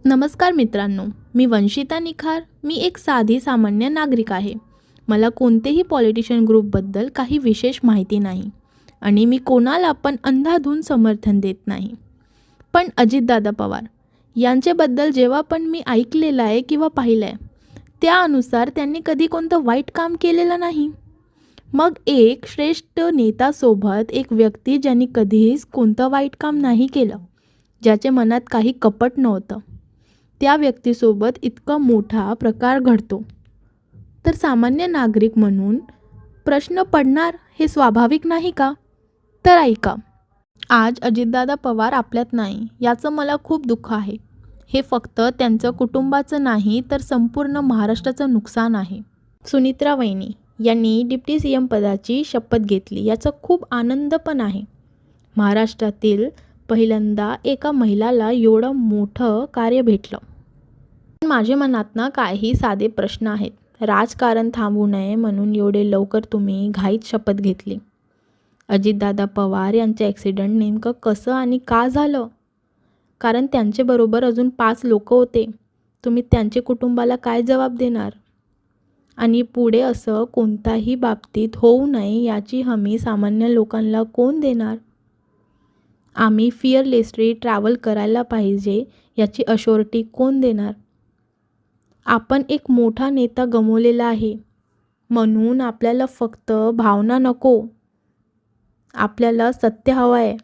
नमस्कार मित्रांनो, मी वंशिता निखार. मी एक साधी सामान्य नागरिक आहे. मला कोणतेही पॉलिटिशियन ग्रुपबद्दल काही विशेष माहिती नाही आणि मी कोणाला पण अंधाधुंद समर्थन देत नाही. पण अजितदादा पवार यांच्याबद्दल जेव्हा पण मी ऐकलेलं आहे किंवा पाहिलं आहे, त्यानुसार त्यांनी कधी कोणतं वाईट काम केलेलं नाही. मग एक श्रेष्ठ नेत्यासोबत एक व्यक्ती ज्यांनी कधीच कोणतं वाईट काम नाही केलं, ज्याच्या मनात काही कपट नव्हतं, त्या व्यक्तीसोबत इतका मोठा प्रकार घडतो, तर सामान्य नागरिक म्हणून प्रश्न पडणार हे स्वाभाविक नाही का? तर ऐका, आज अजितदादा पवार आपल्यात नाही, याचं मला खूप दुःख आहे. हे फक्त त्यांचं कुटुंबाचं नाही, तर संपूर्ण महाराष्ट्राचं नुकसान आहे. सुनित्रा वहिनी यांनी डिप्टी CM पदाची शपथ घेतली, याचा खूप आनंद पण आहे. महाराष्ट्रातील पहिल्यांदा एका महिलाला एवढं मोठं कार्य भेटलं. पण माझ्या मनात ना काही साधे प्रश्न आहेत. राजकारण थांबू नये म्हणून एवढे लवकर तुम्ही घाईत शपथ घेतली. अजितदादा पवार यांचं ॲक्सिडेंट नेमकं कसं आणि का झालं? कारण त्यांच्याबरोबर अजून 5 लोक होते. तुम्ही त्यांच्या कुटुंबाला काय जबाब देणार? आणि पुढे असं कोणत्याही बाबतीत होऊ नये याची हमी सामान्य लोकांना कोण देणार? आम्ही फिअरलेसली ट्रॅव्हल करायला पाहिजे याची अश्युरिटी कोण देणार? आपण एक मोठा नेता गमावलेला आहे, म्हणून आपल्याला फक्त भावना नको, आपल्याला सत्य हवं आहे.